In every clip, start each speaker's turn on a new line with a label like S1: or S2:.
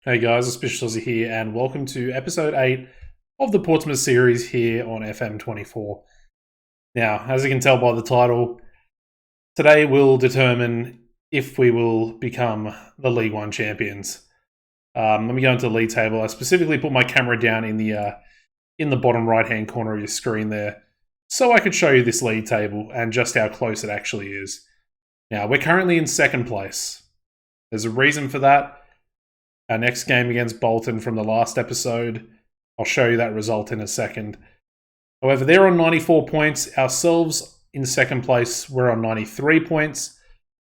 S1: Hey guys, it's Fixtures here, and welcome to episode 8 of the Portsmouth series here on FM24. Now, as you can tell by the title, today will determine if we will become the League One champions. Let me go into the league table. I specifically put my camera down in the bottom right-hand corner of your screen there, so I could show you this league table and just how close it actually is. Now, we're currently in second place. There's a reason for that. Our next game against Bolton from the last episode, I'll show you that result in a second. However, they're on 94 points. Ourselves in second place, we're on 93 points.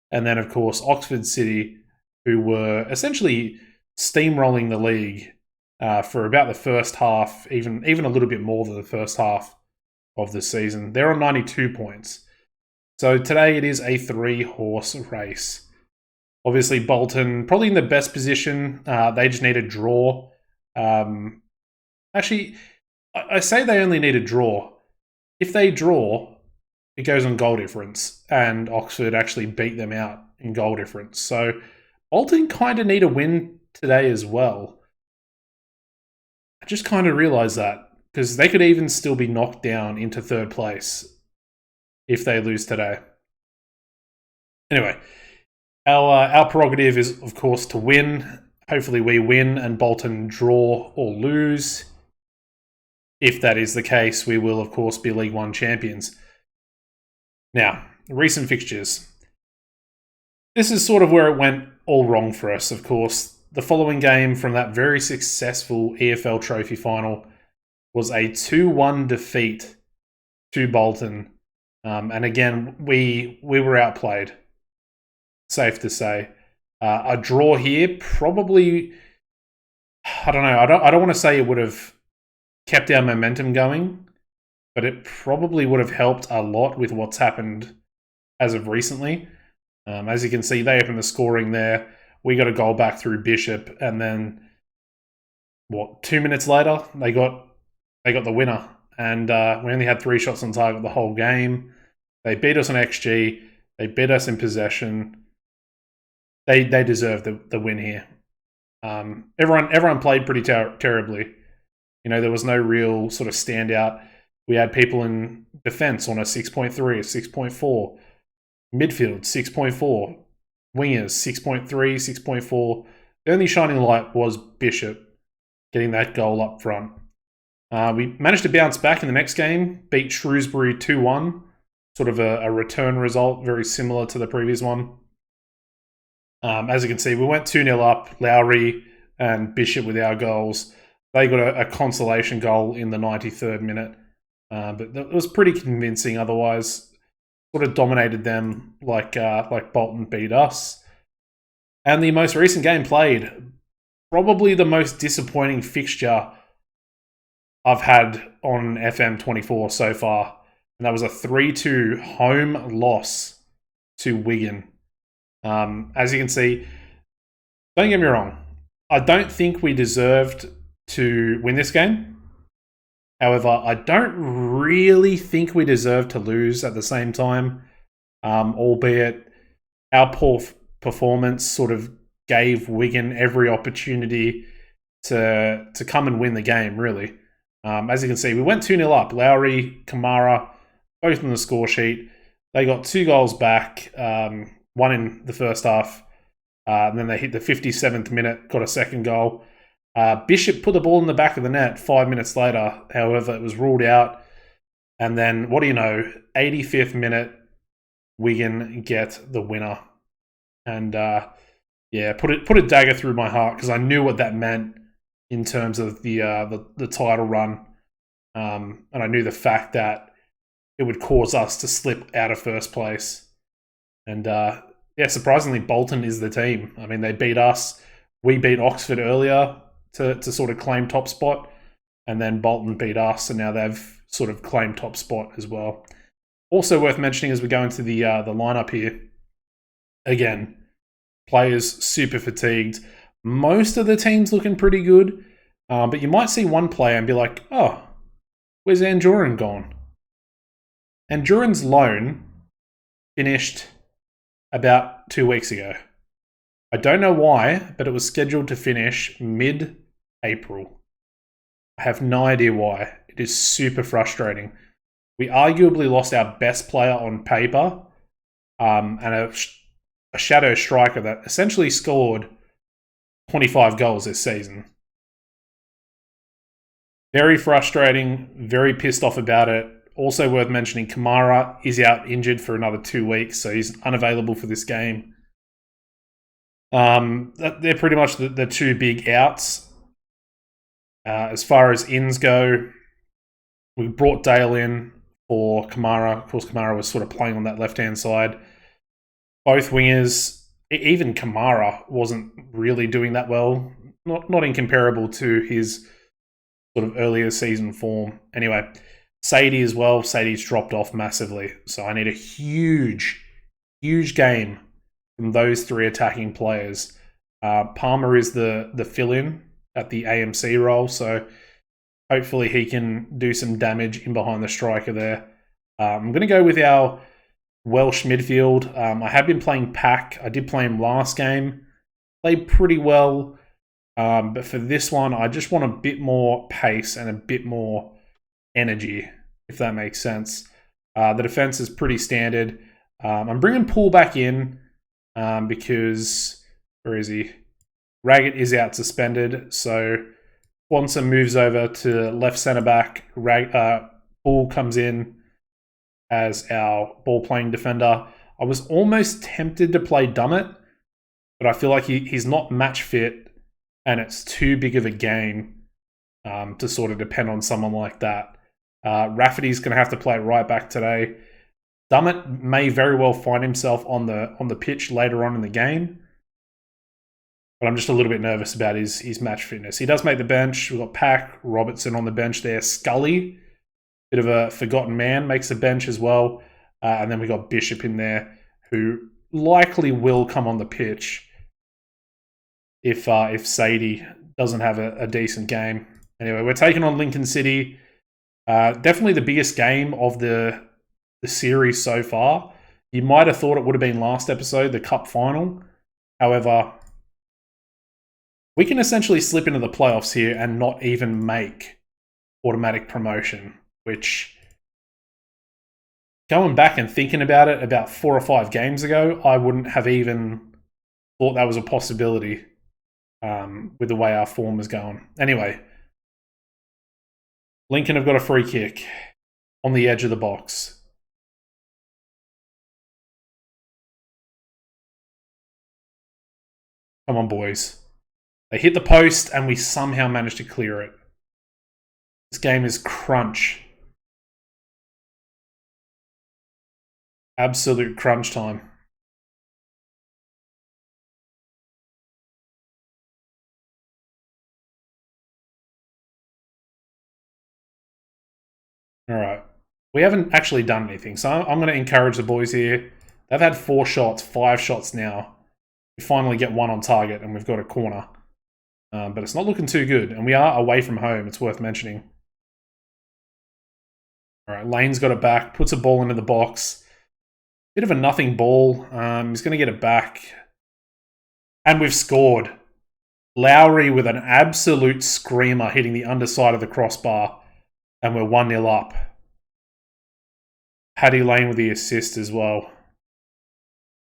S1: And then, of course, Oxford City, who were essentially steamrolling the league for about the first half, even a little bit more than the first half of the season. They're on 92 points. So today it is a 3-horse race. Obviously, Bolton probably in the best position. They just need a draw. Actually, I say they only need a draw. If they draw, it goes on goal difference, and Oxford actually beat them out in goal difference. So Bolton kind of need a win today as well. I just kind of realised that, because they could even still be knocked down into third place if they lose today. Anyway, our prerogative is, of course, to win. Hopefully we win and Bolton draw or lose. If that is the case, we will, of course, be League One champions. Now, recent fixtures. This is sort of where it went all wrong for us, of course. The following game from that very successful EFL Trophy final was a 2-1 defeat to Bolton. And again, we were outplayed. Safe to say. A draw here probably, I don't know, I don't want to say it would have kept our momentum going, but it probably would have helped a lot with what's happened as of recently. As you can see, they opened the scoring there. We got a goal back through Bishop, and then 2 minutes later they got the winner, and we only had 3 shots on target the whole game. They beat us on XG. They beat us in possession. They deserve the win here. Everyone played pretty terribly. You know, there was no real sort of standout. We had people in defence on a 6.3, a 6.4. Midfield, 6.4. Wingers, 6.3, 6.4. The only shining light was Bishop getting that goal up front. We managed to bounce back in the next game, beat Shrewsbury 2-1. Sort of a return result, very similar to the previous one. As you can see, we went 2-0 up. Lowry and Bishop with our goals. They got a consolation goal in the 93rd minute. But that was pretty convincing otherwise. Sort of dominated them like Bolton beat us. And the most recent game played, probably the most disappointing fixture I've had on FM24 so far. And that was a 3-2 home loss to Wigan. As you can see, don't get me wrong, I don't think we deserved to win this game. However, I don't really think we deserve to lose at the same time, albeit our poor performance sort of gave Wigan every opportunity to come and win the game, really. As you can see, we went 2-0 up. Lowry, Kamara, both on the score sheet. They got 2 goals back, one in the first half, and then they hit the 57th minute, got a second goal. Bishop put the ball in the back of the net 5 minutes later. However, it was ruled out. And then, what do you know, 85th minute, Wigan get the winner. And put a dagger through my heart because I knew what that meant in terms of the title run. And I knew the fact that it would cause us to slip out of first place. And surprisingly, Bolton is the team. I mean, they beat us. We beat Oxford earlier to sort of claim top spot. And then Bolton beat us, and now they've sort of claimed top spot as well. Also worth mentioning as we go into the lineup here. Again, players super fatigued. Most of the team's looking pretty good. But you might see one player and be like, oh, where's Anjorin gone? Anjorin's loan finished about 2 weeks ago. I don't know why, but it was scheduled to finish mid-April. I have no idea why. It is super frustrating. We arguably lost our best player on paper, and a shadow striker that essentially scored 25 goals this season. Very frustrating, very pissed off about it. Also worth mentioning, Kamara is out injured for another 2 weeks, so he's unavailable for this game. They're pretty much the two big outs. As far as ins go, we brought Dale in for Kamara. Of course, Kamara was sort of playing on that left-hand side. Both wingers, even Kamara wasn't really doing that well. Not incomparable to his sort of earlier season form. Anyway, Sadie as well. Sadie's dropped off massively. So I need a huge game from those three attacking players. Palmer is the fill-in at the AMC role, so hopefully he can do some damage in behind the striker there. I'm going to go with our Welsh midfield. I have been playing Pack. I did play him last game. Played pretty well. But for this one, I just want a bit more pace and a bit more energy, if that makes sense. The defense is pretty standard. I'm bringing Poole back in because... Where is he? Raggett is out suspended, so Swanson moves over to left centre-back. Poole comes in as our ball-playing defender. I was almost tempted to play Dummett, but I feel like he's not match fit, and it's too big of a game to sort of depend on someone like that. Rafferty's going to have to play right back today. Dummett may very well find himself on the pitch later on in the game, but I'm just a little bit nervous about his match fitness. He does make the bench. We've got Pack, Robertson on the bench there. Scully, bit of a forgotten man, makes the bench as well. And then we got Bishop in there, who likely will come on the pitch if Sadie doesn't have a decent game. Anyway, we're taking on Lincoln City. Definitely the biggest game of the series so far. You might have thought it would have been last episode, the Cup final. However, we can essentially slip into the playoffs here and not even make automatic promotion, which, going back and thinking about it about 4 or 5 games ago, I wouldn't have even thought that was a possibility with the way our form is going. Anyway, Lincoln have got a free kick on the edge of the box. Come on, boys. They hit the post and we somehow managed to clear it. This game is crunch. Absolute crunch time. All right. We haven't actually done anything, so I'm going to encourage the boys here. They've had 4 shots, 5 shots now. We finally get one on target and we've got a corner. But it's not looking too good. And we are away from home, it's worth mentioning. All right, Lane's got it back, puts a ball into the box. Bit of a nothing ball. He's going to get it back. And we've scored. Lowry with an absolute screamer hitting the underside of the crossbar. And we're 1-0 up. Paddy Lane with the assist as well.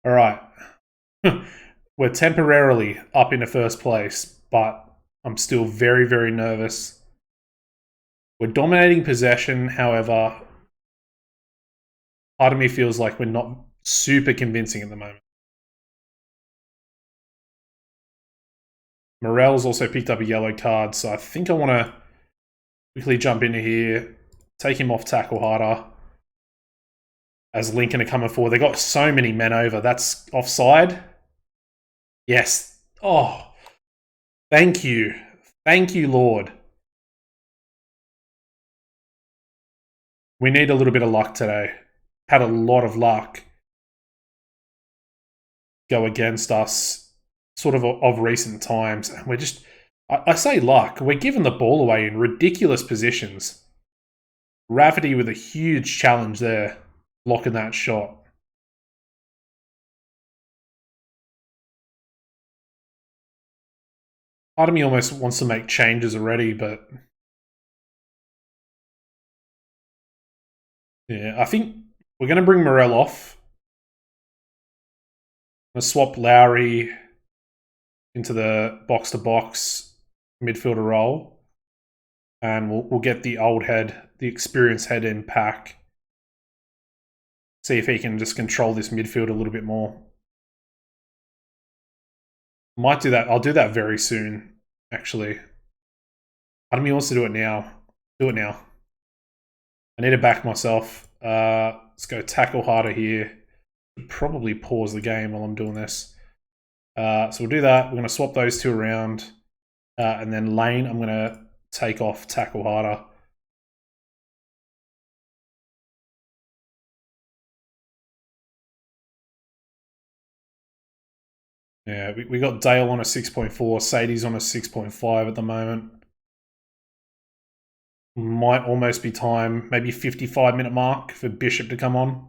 S1: All right. We're temporarily up into first place, but I'm still very, very nervous. We're dominating possession, however, part of me feels like we're not super convincing at the moment. Morel's also picked up a yellow card, so I think I want to quickly jump into here, take him off tackle harder. As Lincoln are coming forward, they got so many men over. That's offside. Yes. Oh, thank you. Thank you, Lord. We need a little bit of luck today. Had a lot of luck go against us sort of recent times. And we're just, I say luck, we're giving the ball away in ridiculous positions. Rafferty with a huge challenge there, blocking that shot. Part of me almost wants to make changes already, but yeah, I think we're going to bring Morel off. I'm going to swap Lowry into the box-to-box midfielder role, and we'll get the old head, the experienced head in Pack. See if he can just control this midfield a little bit more. Might do that. I'll do that very soon, actually. Part of me wants to do it now. Do it now. I need to back myself. Let's go tackle harder here. Probably pause the game while I'm doing this. So we'll do that. We're going to swap those two around. And then lane, I'm going to take off tackle harder. Yeah, we got Dale on a 6.4. Sadie's on a 6.5 at the moment. Might almost be time, maybe 55-minute mark for Bishop to come on.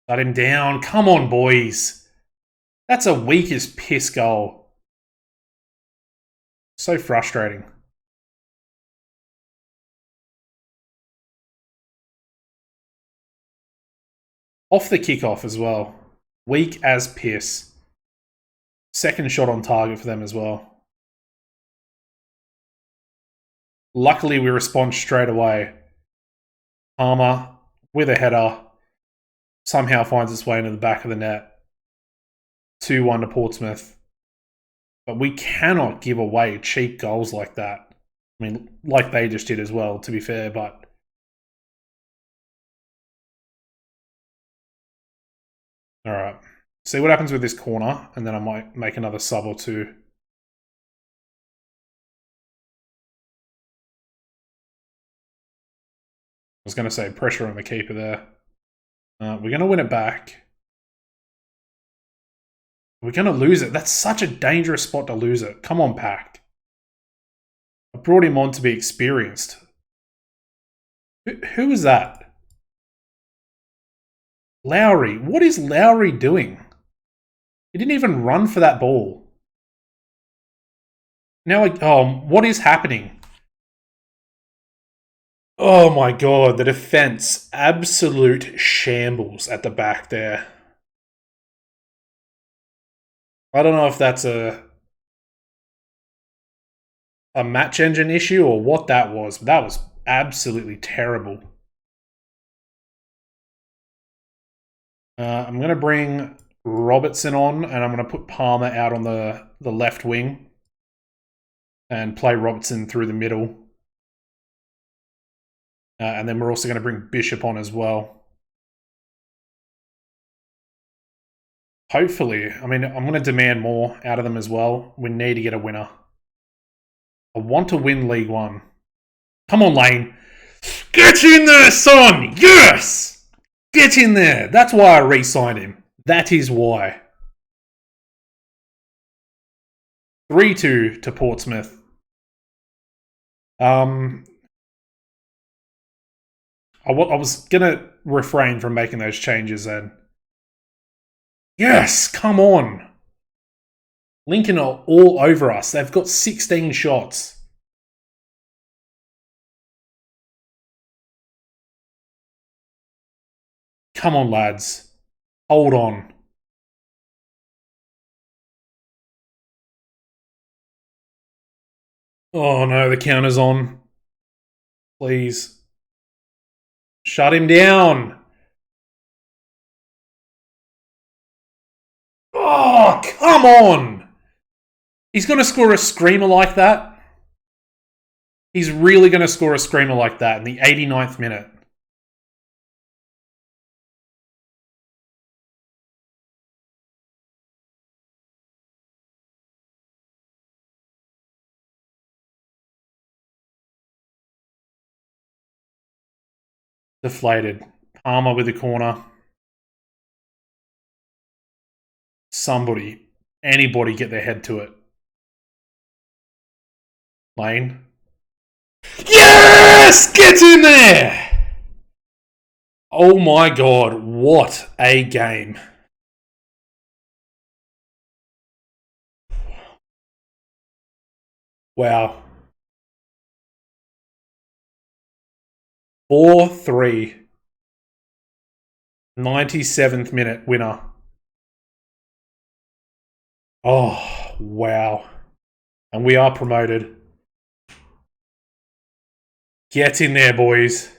S1: Shut him down. Come on, boys. That's a weak as piss goal. So frustrating. Off the kickoff as well. Weak as piss. Second shot on target for them as well. Luckily, we respond straight away. Palmer, with a header, somehow finds its way into the back of the net. 2-1 to Portsmouth. But we cannot give away cheap goals like that. I mean, like they just did as well, to be fair, but... Alright. See what happens with this corner, and then I might make another sub or two. I was going to say pressure on the keeper there. We're going to win it back. We're going to lose it. That's such a dangerous spot to lose it. Come on, Pack. I brought him on to be experienced. Who is that? Lowry. What is Lowry doing? He didn't even run for that ball. Now, what is happening? Oh my god, the defense, absolute shambles at the back there. I don't know if that's a match engine issue or what that was, but that was absolutely terrible. I'm going to bring Robertson on, and I'm going to put Palmer out on the left wing and play Robertson through the middle. And then we're also going to bring Bishop on as well. Hopefully. I mean, I'm going to demand more out of them as well. We need to get a winner. I want to win League One. Come on, Lane. Get in there, son! Yes! Get in there. That's why I re-signed him. That is why. 3-2 to Portsmouth. I was going to refrain from making those changes then. Yes, come on. Lincoln are all over us. They've got 16 shots. Come on, lads. Hold on. Oh no, the counter's on. Please. Shut him down. Oh, come on. He's going to score a screamer like that. He's really going to score a screamer like that in the 89th minute. Deflated. Palmer with the corner. Somebody, anybody get their head to it. Lane. Yes! Get in there! Oh my god, what a game. Wow. 4-3. 97th minute winner. Oh, wow. And we are promoted. Get in there, boys.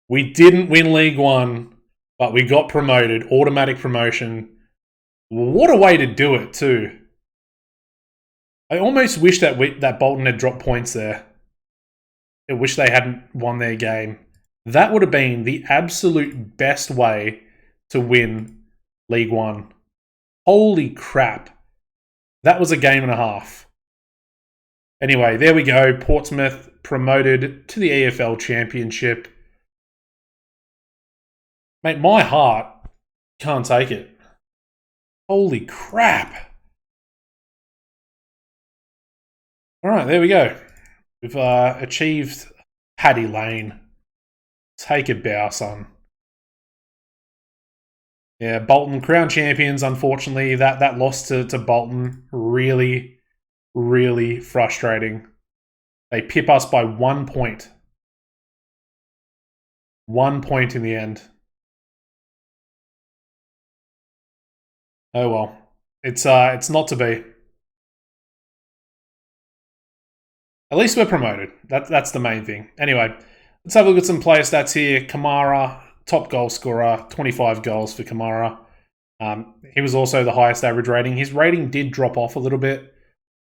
S1: We didn't win League One, but we got promoted. Automatic promotion. What a way to do it, too. I almost wish that Bolton had dropped points there. I wish they hadn't won their game. That would have been the absolute best way to win League One. Holy crap. That was a game and a half. Anyway, there we go. Portsmouth promoted to the EFL Championship. Mate, my heart can't take it. Holy crap. All right, there we go. We've achieved Paddy Lane. Take a bow, son. Yeah, Bolton, crown champions, unfortunately. That loss to Bolton, really, really frustrating. They pip us by 1 point. 1 point in the end. Oh well. It's not to be. At least we're promoted. That's the main thing. Anyway, let's have a look at some player stats here. Kamara, top goal scorer, 25 goals for Kamara. He was also the highest average rating. His rating did drop off a little bit,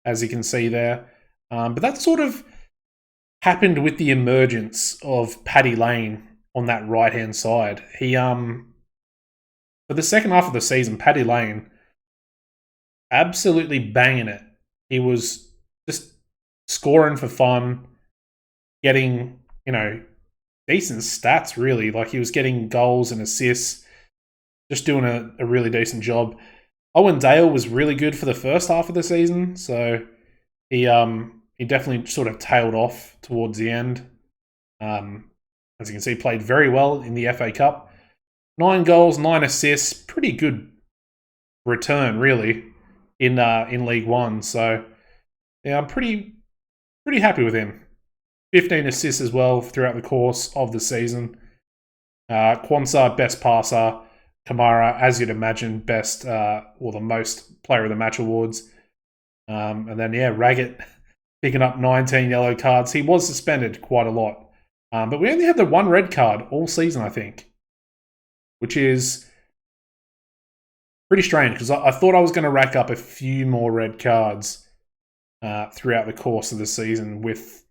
S1: as you can see there. But that sort of happened with the emergence of Paddy Lane on that right-hand side. He, for the second half of the season, Paddy Lane, absolutely banging it. He was just scoring for fun, getting, decent stats, really. Like, he was getting goals and assists, just doing a really decent job. Owen Dale was really good for the first half of the season, so he definitely sort of tailed off towards the end. As you can see, played very well in the FA Cup. 9 goals, 9 assists, pretty good return, really, in League One. So, yeah, I'm pretty happy with him. 15 assists as well throughout the course of the season. Quansah, best passer. Kamara, as you'd imagine, best or the most player of the match awards. And then, Raggett picking up 19 yellow cards. He was suspended quite a lot. But we only had the 1 red card all season, I think, which is pretty strange because I thought I was going to rack up a few more red cards throughout the course of the season with,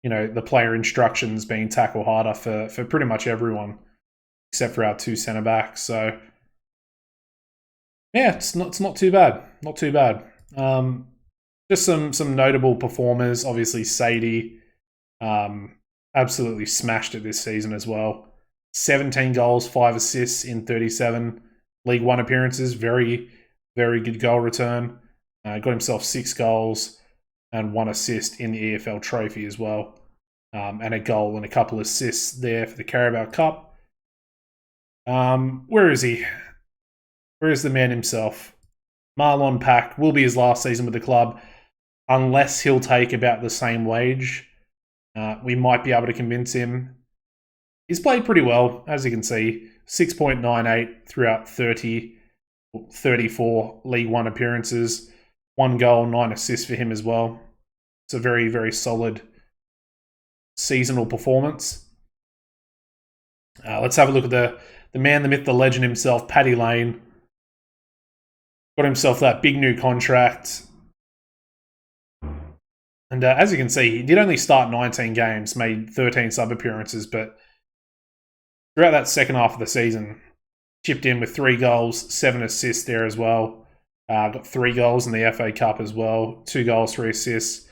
S1: the player instructions being tackle harder for pretty much everyone except for our 2 centre backs. So, yeah, it's not too bad. Not too bad. Just some notable performers. Obviously, Sadie absolutely smashed it this season as well. 17 goals, 5 assists in 37 League One appearances. Very, very good goal return. Got himself 6 goals and 1 assist in the EFL Trophy as well. And a goal and a couple assists there for the Carabao Cup. Where is he? Where is the man himself? Marlon Pack will be his last season with the club, unless he'll take about the same wage. We might be able to convince him. He's played pretty well, as you can see. 6.98 throughout 34 League One appearances. 1 goal, 9 assists for him as well. It's a very, very solid seasonal performance. Let's have a look at the man, the myth, the legend himself, Paddy Lane. Got himself that big new contract. And as you can see, he did only start 19 games, made 13 sub-appearances, but throughout that second half of the season, chipped in with 3 goals, 7 assists there as well. Got 3 goals in the FA Cup as well, 2 goals, 3 assists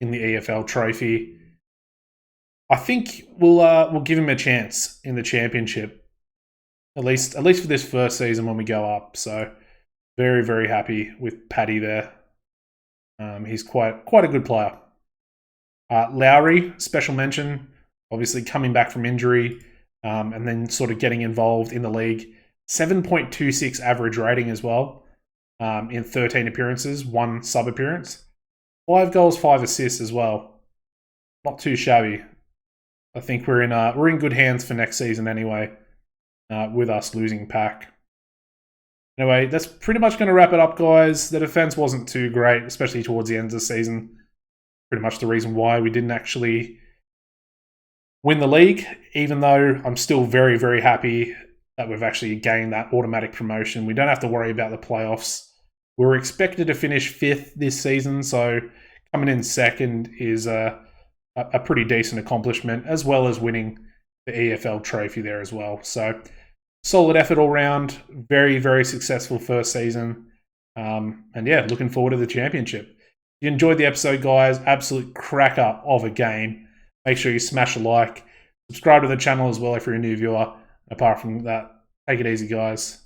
S1: in the EFL Trophy. I think we'll give him a chance in the Championship, at least for this first season when we go up. So very, very happy with Paddy there. He's quite a good player. Lowry, special mention, obviously coming back from injury and then sort of getting involved in the league. 7.26 average rating as well in 13 appearances, 1 sub-appearance. 5 goals, 5 assists as well. Not too shabby. I think we're in good hands for next season anyway, with us losing Pack. Anyway, that's pretty much going to wrap it up, guys. The defense wasn't too great, especially towards the end of the season. Pretty much the reason why we didn't actually win the league, even though I'm still very, very happy that we've actually gained that automatic promotion. We don't have to worry about the playoffs. We were expected to finish 5th this season, so coming in 2nd is a pretty decent accomplishment, as well as winning the EFL trophy there as well. So solid effort all round. Very, very successful first season. And yeah, looking forward to the championship. If you enjoyed the episode, guys, absolute cracker of a game. Make sure you smash a like. Subscribe to the channel as well if you're a new viewer. Apart from that, take it easy, guys.